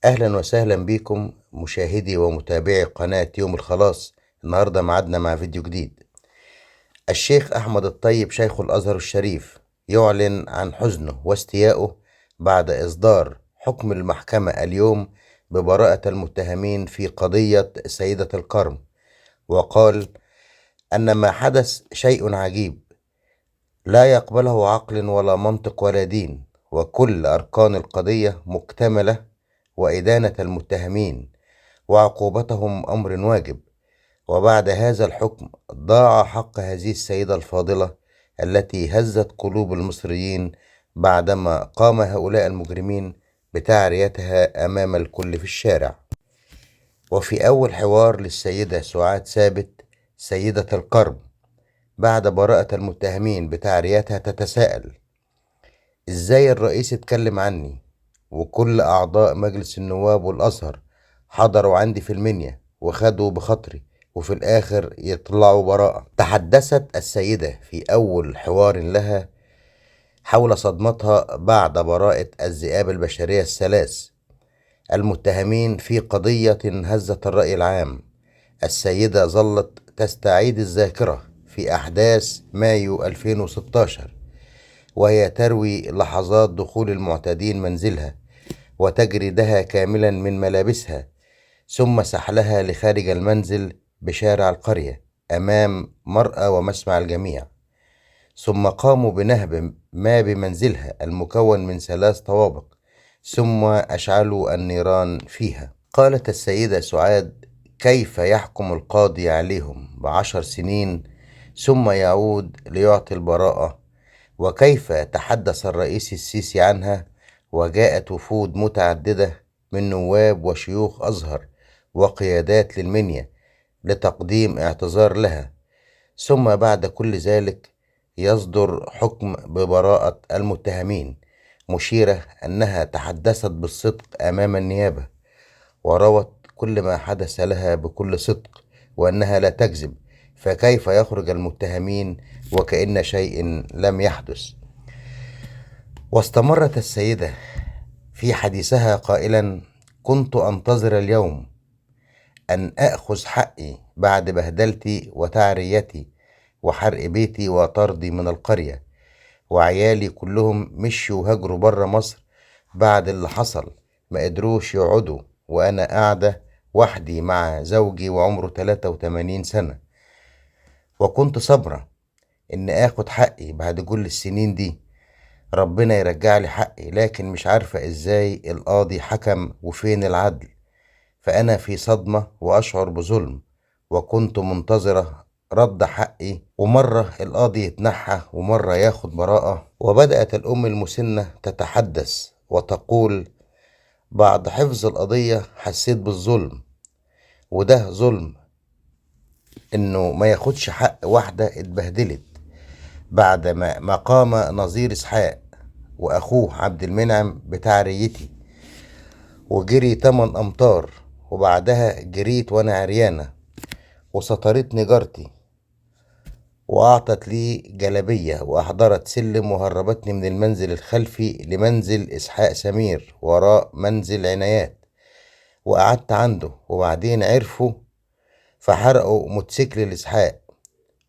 أهلا وسهلا بكم مشاهدي ومتابعي قناة يوم الخلاص. النهاردة معدنا مع فيديو جديد. الشيخ أحمد الطيب شيخ الأزهر الشريف يعلن عن حزنه واستيائه بعد إصدار حكم المحكمة اليوم ببراءة المتهمين في قضية سيدة الكرم، وقال أن ما حدث شيء عجيب لا يقبله عقل ولا منطق ولا دين، وكل أركان القضية مكتملة، وإدانة المتهمين وعقوبتهم أمر واجب. وبعد هذا الحكم ضاع حق هذه السيدة الفاضلة التي هزت قلوب المصريين بعدما قام هؤلاء المجرمين بتعريتها أمام الكل في الشارع. وفي أول حوار للسيدة سعاد ثابت سيدة الكرم بعد براءة المتهمين بتعريتها تتساءل: إزاي الرئيس اتكلم عني وكل أعضاء مجلس النواب والأزهر حضروا عندي في المنيا وخدوا بخاطري وفي الآخر يطلعوا براءة؟ تحدثت السيدة في أول حوار لها حول صدمتها بعد براءة الذئاب البشرية الثلاث المتهمين في قضية هزت الرأي العام. السيدة ظلت تستعيد الذاكرة في أحداث مايو 2016 وهي تروي لحظات دخول المعتدين منزلها وتجريدها كاملا من ملابسها، ثم سحلها لخارج المنزل بشارع القرية أمام مرأى ومسمع الجميع، ثم قاموا بنهب ما بمنزلها المكون من 3 طوابق، ثم أشعلوا النيران فيها. قالت السيدة سعاد: كيف يحكم القاضي عليهم ب10 سنين ثم يعود ليعطي البراءة؟ وكيف تحدث الرئيس السيسي عنها وجاءت وفود متعددة من نواب وشيوخ أزهر وقيادات للمنيا لتقديم اعتذار لها، ثم بعد كل ذلك يصدر حكم ببراءة المتهمين، مشيرة أنها تحدثت بالصدق أمام النيابة وروت كل ما حدث لها بكل صدق وأنها لا تكذب، فكيف يخرج المتهمين وكأن شيء لم يحدث؟ واستمرت السيدة في حديثها قائلا: كنت أنتظر اليوم أن أخذ حقي بعد بهدلتي وتعريتي وحرق بيتي وطردي من القرية، وعيالي كلهم مشوا وهجروا برا مصر بعد اللي حصل، ما قدروش يقعدوا وأنا قاعدة وحدي مع زوجي وعمره 83 سنة، وكنت صبرة إن آخد حقي بعد كل السنين دي، ربنا يرجع لي حقي، لكن مش عارفة إزاي القاضي حكم وفين العدل، فأنا في صدمة وأشعر بظلم، وكنت منتظرة رد حقي، ومرة القاضي يتنحى ومرة ياخد براءة. وبدأت الأم المسنة تتحدث وتقول: بعد حفظ القضية حسيت بالظلم، وده ظلم إنه ما ياخدش حق واحدة اتبهدلت بعد ما قام نظير إسحاق وأخوه عبد المنعم بتعريتي وجري 8 أمتار، وبعدها جريت وأنا عريانة وسطرتني جارتي وأعطت لي جلبية وأحضرت سلم وهربتني من المنزل الخلفي لمنزل إسحاق سمير وراء منزل عنايات، وقعدت عنده، وبعدين عرفوا فحرقوا موتوسيكل لإسحاق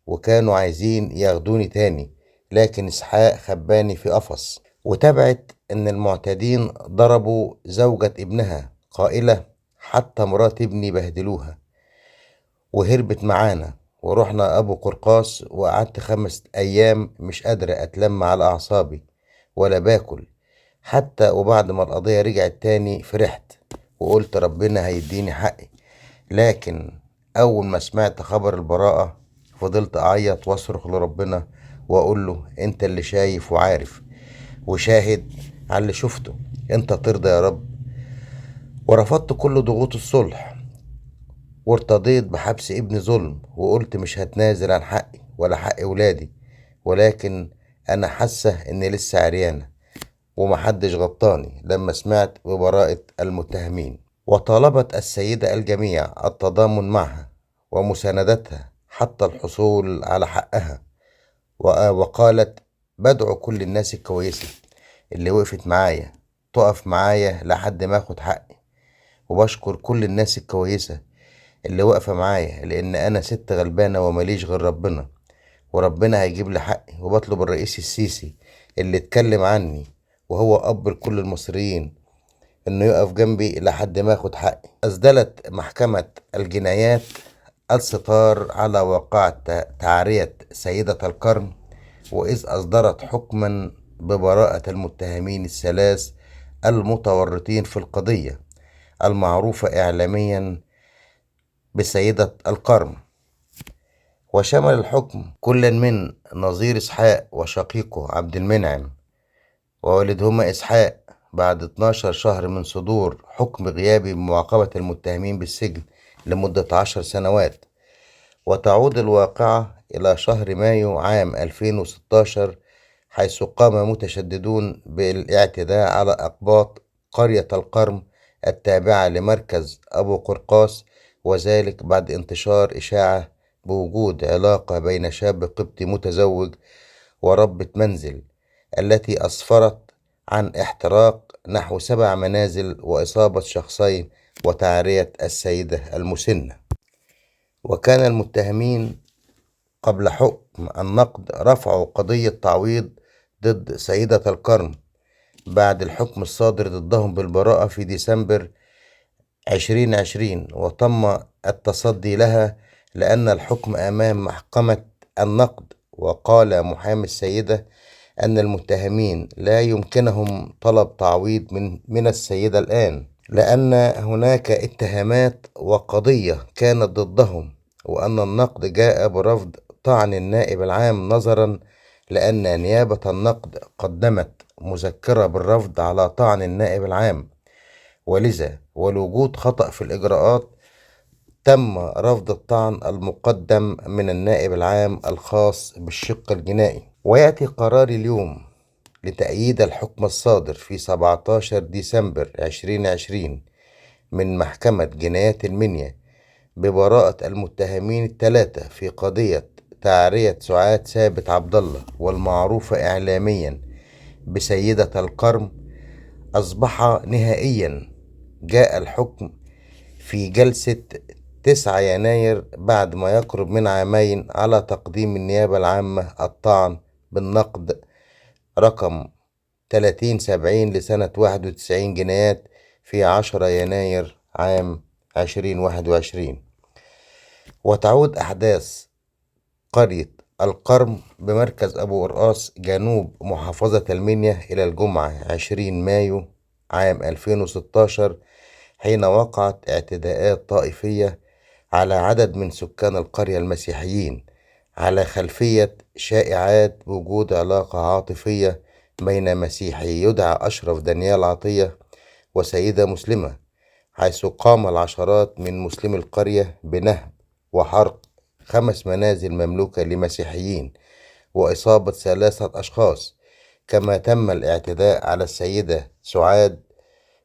وكانوا عايزين ياخدوني تاني، لكن إسحاق خباني في قفص. وتابعت إن المعتدين ضربوا زوجة ابنها قائلة: حتى مرات ابني بهدلوها، وهربت معانا ورحنا أبو قرقاس، وقعدت 5 أيام مش قادرة أتلم على أعصابي ولا باكل حتى، وبعد ما القضية رجعت تاني فرحت وقلت ربنا هيديني حقي، لكن أول ما سمعت خبر البراءة فضلت أعيط وأصرخ لربنا وأقول له: أنت اللي شايف وعارف وشاهد على اللي شفته، أنت ترضى يا رب. ورفضت كل ضغوط الصلح وارتضيت بحبس ابني ظلم، وقلت مش هتنازل عن حقي ولا حق ولادي، ولكن أنا حاسة إني لسه عريانة ومحدش غطاني لما سمعت ببراءة المتهمين. وطالبت السيدة الجميع التضامن معها ومساندتها حتى الحصول على حقها، وقالت: بدعو كل الناس الكويسة اللي وقفت معايا تقف معايا لحد ما اخد حقي، وبشكر كل الناس الكويسة اللي واقفة معايا، لأن أنا ست غلبانة ومليش غير ربنا، وربنا هيجيب لي حقي. وبطلب الرئيس السيسي اللي اتكلم عني وهو أب لكل المصريين إنه يقف جنبي لحد ما أخد حقي. أسدلت محكمة الجنايات الستار على واقعة تعرية سيدة القرن، وإذ أصدرت حكما ببراءة المتهمين الثلاث المتورطين في القضية المعروفة إعلاميا بسيدة القرن. وشمل الحكم كلا من نظير إسحاق وشقيقه عبد المنعم ووالدهما إسحاق بعد 12 شهر من صدور حكم غيابي بمعاقبة المتهمين بالسجن لمدة 10 سنوات. وتعود الواقعة إلى شهر مايو عام 2016، حيث قام متشددون بالاعتداء على أقباط قرية القرم التابعة لمركز أبو قرقاس، وذلك بعد انتشار إشاعة بوجود علاقة بين شاب قبطي متزوج وربة منزل، التي أسفرت عن احتراق نحو 7 منازل وإصابة شخصين وتعرية السيدة المسنة. وكان المتهمين قبل حكم النقد رفعوا قضية تعويض ضد سيدة القرن بعد الحكم الصادر ضدهم بالبراءة في ديسمبر 2020، وتم التصدي لها لأن الحكم أمام محكمة النقد. وقال محامي السيدة أن المتهمين لا يمكنهم طلب تعويض من السيدة الآن، لأن هناك اتهامات وقضية كانت ضدهم، وأن النقد جاء برفض طعن النائب العام نظرا لأن نيابة النقد قدمت مذكرة بالرفض على طعن النائب العام، ولذا ولوجود خطأ في الإجراءات تم رفض الطعن المقدم من النائب العام الخاص بالشق الجنائي. ويأتي قرار اليوم لتأييد الحكم الصادر في 17 ديسمبر 2020 من محكمة جنايات المنيا ببراءة المتهمين الثلاثة في قضية تعرية سعاد ثابت عبد الله والمعروفة إعلاميا بسيدة القرم. أصبح نهائيا جاء الحكم في جلسة 9 يناير بعد ما يقرب من عامين على تقديم النيابة العامة الطعن بالنقد رقم 3070 لسنة 91 جنايات في 10 يناير عام 2021. وتعود أحداث قرية القرم بمركز أبو قرقاس جنوب محافظة المنيا إلى الجمعة 20 مايو عام 2016، حين وقعت اعتداءات طائفية على عدد من سكان القرية المسيحيين على خلفية شائعات بوجود علاقة عاطفية بين مسيحي يدعى أشرف دانيال عطية وسيدة مسلمة، حيث قام العشرات من مسلمي القرية بنهب وحرق 5 منازل مملوكة لمسيحيين وإصابة 3 أشخاص. كما تم الاعتداء على السيدة سعاد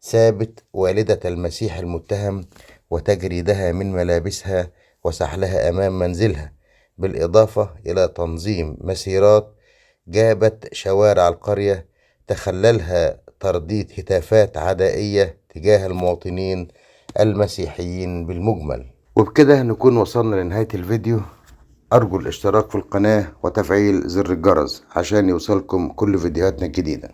ثابت والدة المسيح المتهم وتجريدها من ملابسها وسحلها أمام منزلها، بالإضافة إلى تنظيم مسيرات جابت شوارع القرية تخللها ترديد هتافات عدائية تجاه المواطنين المسيحيين بالمجمل. وبكده نكون وصلنا لنهاية الفيديو. أرجو الاشتراك في القناة وتفعيل زر الجرس عشان يوصلكم كل فيديوهاتنا الجديدة.